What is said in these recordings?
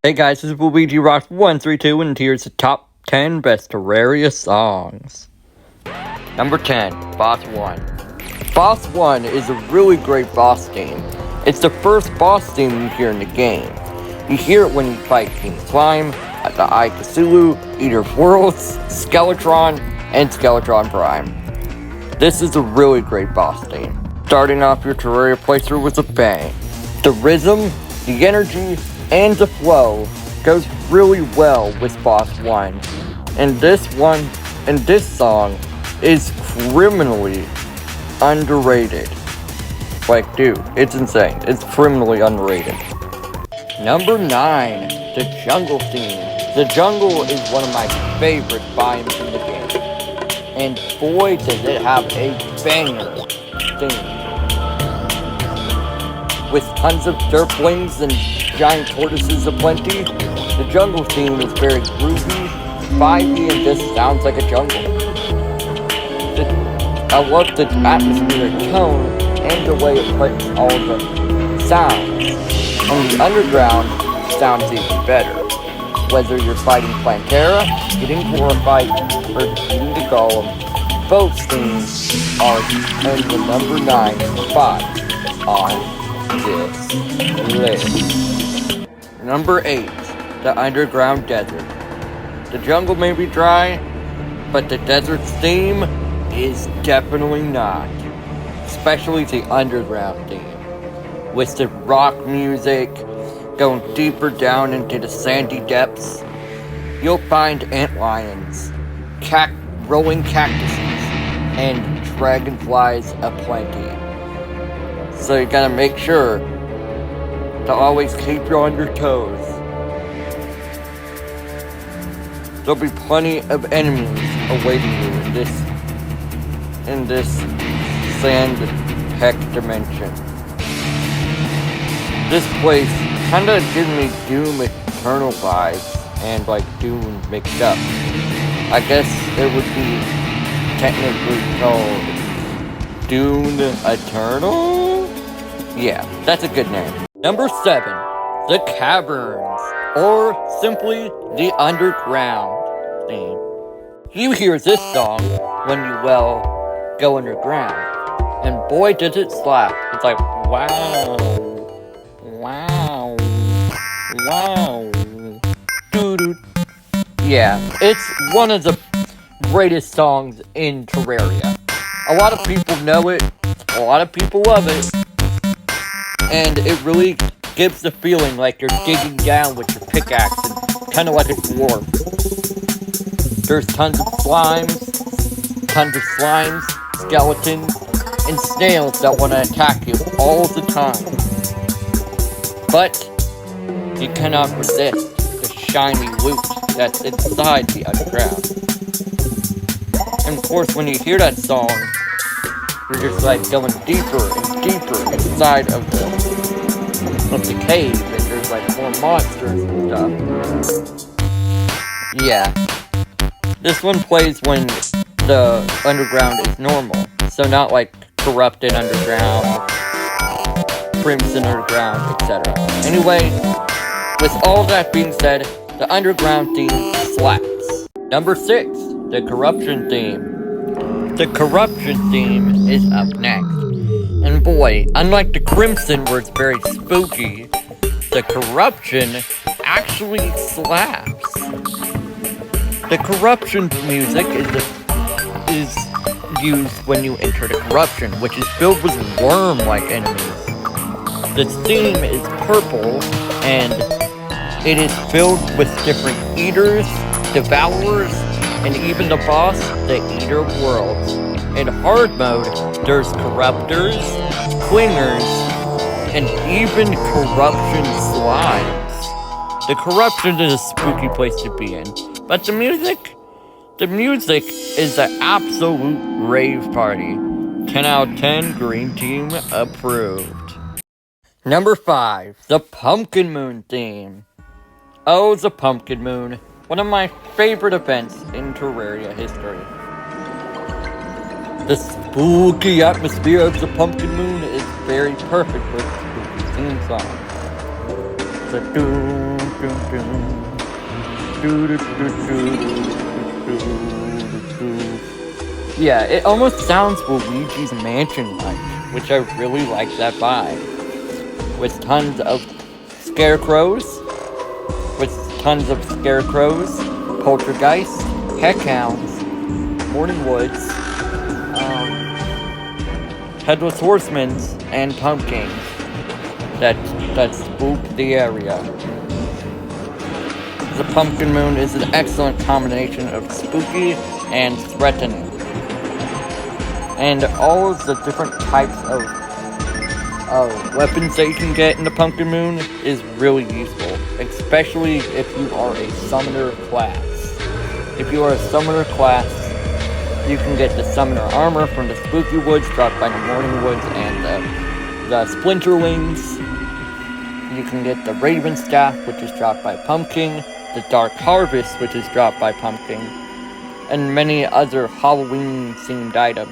Hey guys, this is LuigiRocks132, and here's the top 10 best Terraria songs. Number 10, Boss 1. Boss 1 is a really great boss theme. It's the first boss theme you hear in the game. You hear it when you fight King Slime, the ℍ𝔬𝔫𝔬𝔯𝔞𝔟𝔩𝔢, Eater of Worlds, Skeletron, and Skeletron Prime. This is a really great boss theme. Starting off your Terraria playthrough with a bang. The rhythm, the energy, and the flow goes really well with Boss 1. And this song is criminally underrated. Like, dude, it's insane. It's criminally underrated. Number 9, the jungle theme. The jungle is one of my favorite biomes in the game. And boy, does it have a banger theme. With tons of derplings and giant tortoises aplenty, the jungle theme is very groovy, vibey, and just sounds like a jungle. I love the atmospheric tone and the way it puts all the sounds. And the underground sounds even better. Whether you're fighting Plantera, getting glorified, or defeating the golem, both themes are in the number 9 spot on this list. Number 8, the underground desert. The jungle may be dry, but the desert's theme is definitely not. Especially the underground theme. With the rock music going deeper down into the sandy depths, you'll find antlions, rolling cactuses, and dragonflies aplenty. So you gotta make sure to always keep you on your toes. There'll be plenty of enemies awaiting you in this sand heck dimension. This place kinda gives me Doom Eternal vibes and like Doom mixed up. I guess it would be technically called Doom Eternal? Yeah, that's a good name. Number 7, the caverns, or simply the underground theme. You hear this song when you, go underground, and boy does it slap. It's like, wow, wow, wow, doo-doo. Yeah, it's one of the greatest songs in Terraria. A lot of people know it, a lot of people love it, and it really gives the feeling like you're digging down with your pickaxe, and kind of like a dwarf. There's tons of slimes, skeletons, and snails that want to attack you all the time. But you cannot resist the shiny loot that's inside the underground. And of course, when you hear that song, you're just like going deeper and deeper inside of the cave, and there's like more monsters and stuff. Yeah. This one plays when the underground is normal. So not like corrupted underground, crimson underground, etc. Anyway, with all that being said, the underground theme slaps. Number 6, the corruption theme. The corruption theme is up next. And boy, unlike the Crimson where it's very spooky, the corruption actually slaps. The corruption music is used when you enter the corruption, which is filled with worm-like enemies. The theme is purple, and it is filled with different eaters, devourers, and even the boss, the Eater of Worlds. In hard mode, there's corruptors, clingers, and even corruption slimes. The corruption is a spooky place to be in, but the music is an absolute rave party. 10 out of 10, green team approved. Number 5, the Pumpkin Moon theme. Oh, the Pumpkin Moon. One of my favorite events in Terraria history. The spooky atmosphere of the Pumpkin Moon is very perfect for the spooky theme song. The doom, Yeah, it almost sounds Luigi's Mansion-like, which I really like that vibe. With tons of scarecrows, poltergeists, heckhounds, morning woods, headless horsemen, and pumpkins that spook the area. The pumpkin moon is an excellent combination of spooky and threatening. And all of the different types of weapons that you can get in the pumpkin moon is really useful, especially if you are a summoner class. If you are a summoner class, you can get the summoner armor from the spooky woods dropped by the morning woods and the splinterlings. You can get the raven staff, which is dropped by pumpkin, the dark harvest, which is dropped by pumpkin, and many other Halloween themed items.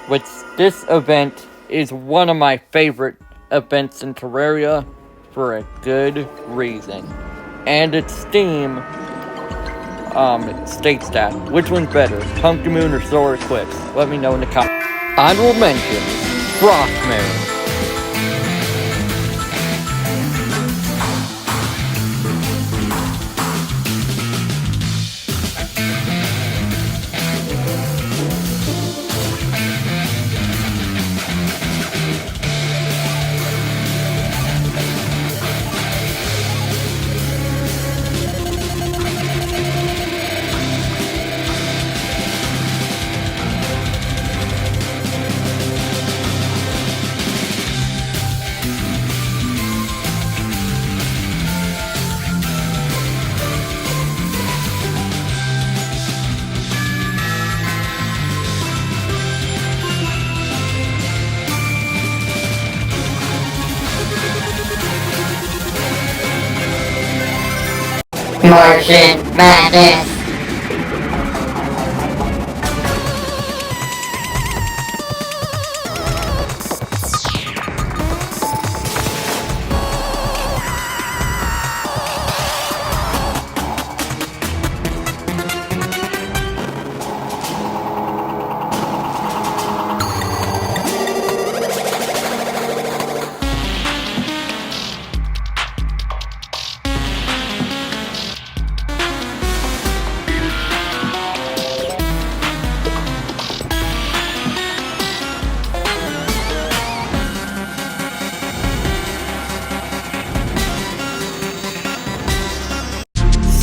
Which this event is one of my favorite events in Terraria for a good reason. And its theme states that. Which one's better, Pumpkin Moon or Solar Eclipse? Let me know in the comments. Honorable mention, Frost Moon. Martian Madness.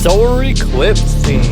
Solar Eclipse theme.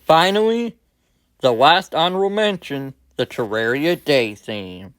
finally, the last honorable mention, the Terraria Day theme.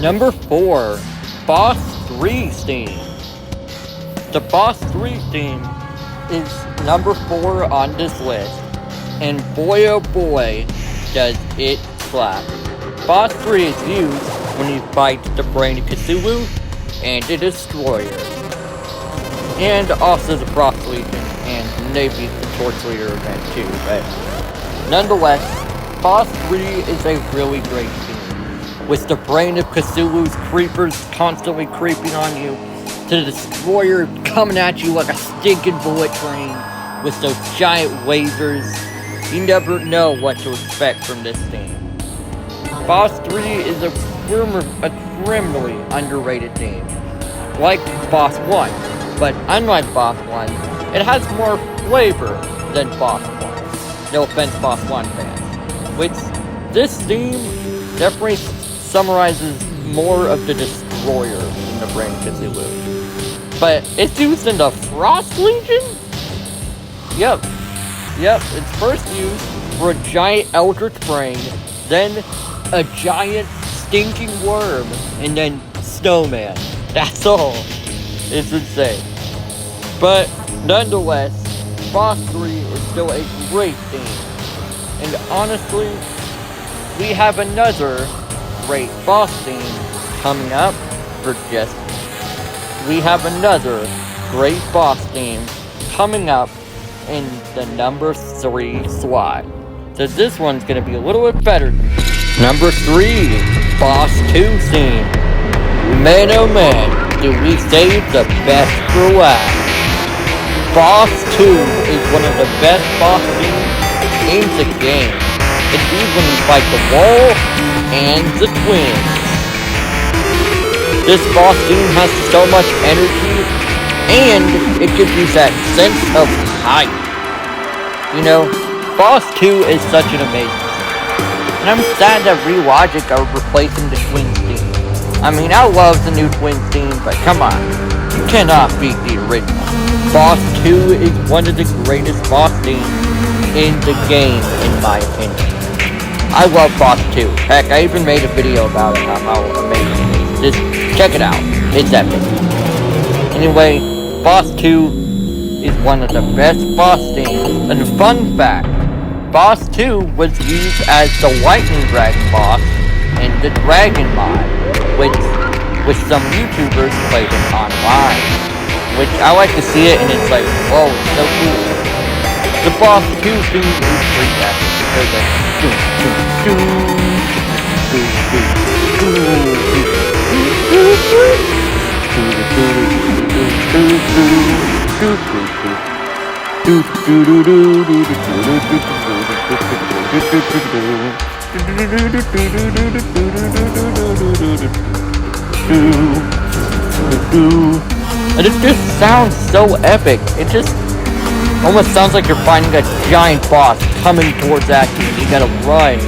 Number 4, Boss 3 theme. The Boss 3 theme is number 4 on this list, and boy oh boy does it slap. Boss 3 is used when you fight the Brain of Cthulhu and the Destroyer, and also the Frost Legion and maybe the Torch Leader event too, but nonetheless, Boss 3 is a really great theme. With the Brain of Cthulhu's creepers constantly creeping on you, to the Destroyer coming at you like a stinking bullet train with those giant lasers. You never know what to expect from this theme. Boss 3 is a criminally underrated theme, like Boss 1, but unlike Boss 1, it has more flavor than Boss 1. No offense, Boss 1 fans. Which, this theme definitely summarizes more of the Destroyer in the Brain of Cthulhu. But it's used in the Frost Legion? Yep, it's first used for a giant Eldritch Brain, then a giant stinking worm, and then Snowman. That's all. It's insane. But nonetheless, Boss 3 is still a great theme. And honestly, we have another great boss theme coming up we have another great boss theme coming up in the number 3 slot. So this one's gonna be a little bit better. Number 3, Boss 2 theme. Man oh man, do we save the best for last. Boss 2 is one of the best boss themes in the game. It's used when you fight the wall and the twins. This boss theme has so much energy, and it gives you that sense of hype. You know, Boss 2 is such an amazing theme. And I'm sad that LuigiRocks are replacing the twins theme. I mean, I love the new twins theme, but come on, you cannot beat the original. Boss 2 is one of the greatest boss themes in the game, in my opinion. I love Boss 2. Heck, I even made a video about it, how amazing it is. Just check it out. It's epic. Anyway, Boss 2 is one of the best boss themes. And fun fact, Boss 2 was used as the Lightning Dragon boss in the Dragon mod, which some YouTubers played it online. Which I like to see it, and it's like, whoa, it's so cool. The Boss 2 theme is pretty epic. There's like, and it just sounds so epic. It just almost sounds like you're fighting a giant boss coming towards at you, and you gotta run.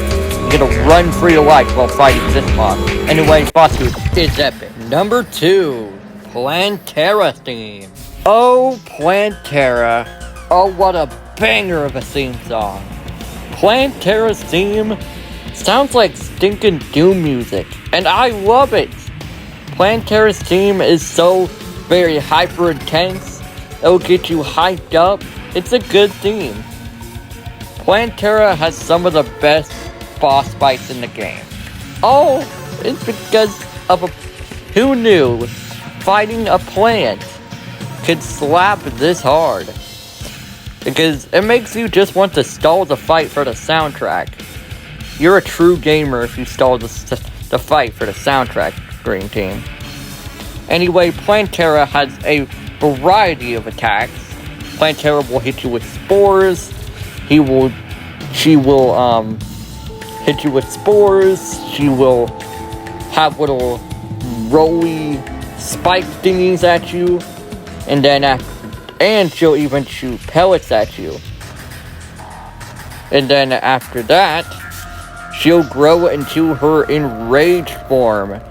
You gotta run for your life while fighting this boss. Anyway, Boss 2 is epic. Number 2, Plantera theme. Oh, Plantera. Oh, what a banger of a theme song. Plantera's theme sounds like stinking Doom music, and I love it. Plantera's theme is so very hyper intense. It'll get you hyped up. It's a good theme. Plantera has some of the best boss fights in the game. Oh, it's because of who knew fighting a plant could slap this hard? Because it makes you just want to stall the fight for the soundtrack. You're a true gamer if you stall the fight for the soundtrack, Green Team. Anyway, Plantera has a variety of attacks. Plantera will hit you with spores. She will hit you with spores. She will have little rolly spike thingies at you, and she'll even shoot pellets at you. And then after that, she'll grow into her enraged form,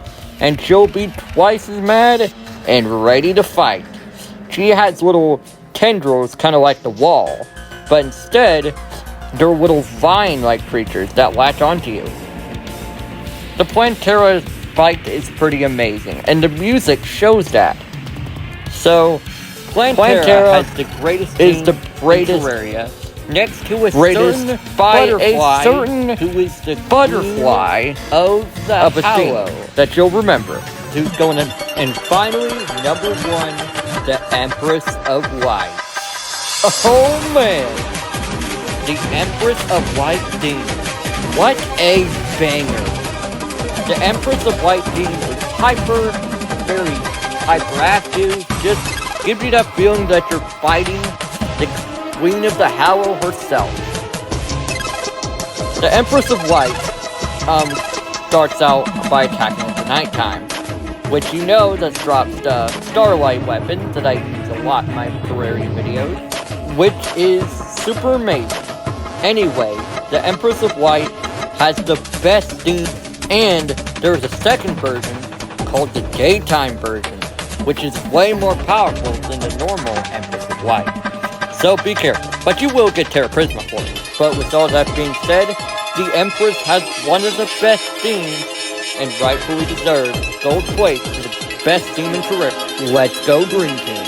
and she'll be twice as mad and ready to fight. She has little tendrils, kind of like the wall, but instead, they're little vine-like creatures that latch onto you. The Plantera fight is pretty amazing, and the music shows that. So, Plantera has the greatest in Terraria, next to a certain butterfly, who is the butterfly of a thing that you'll remember. Who's going in, and finally, number 1, the Empress of Light. Oh man, the Empress of Light theme. What a banger! The Empress of Light theme is very hyperactive. Just gives you that feeling that you're fighting the Queen of the ℍ𝔬𝔫𝔬𝔯𝔞𝔟𝔩𝔢. The Empress of Light starts out by attacking at the nighttime, which you know that drops the Starlight weapon that I use a lot in my Terraria videos, which is super amazing. Anyway, the Empress of Light has the best theme, and there's a second version called the daytime version, which is way more powerful than the normal Empress of Light. So be careful, but you will get Terra Prisma for it. But with all that being said, the Empress has one of the best themes, and rightfully deserves gold plate for the best theme in Terraria. Let's go Green Team!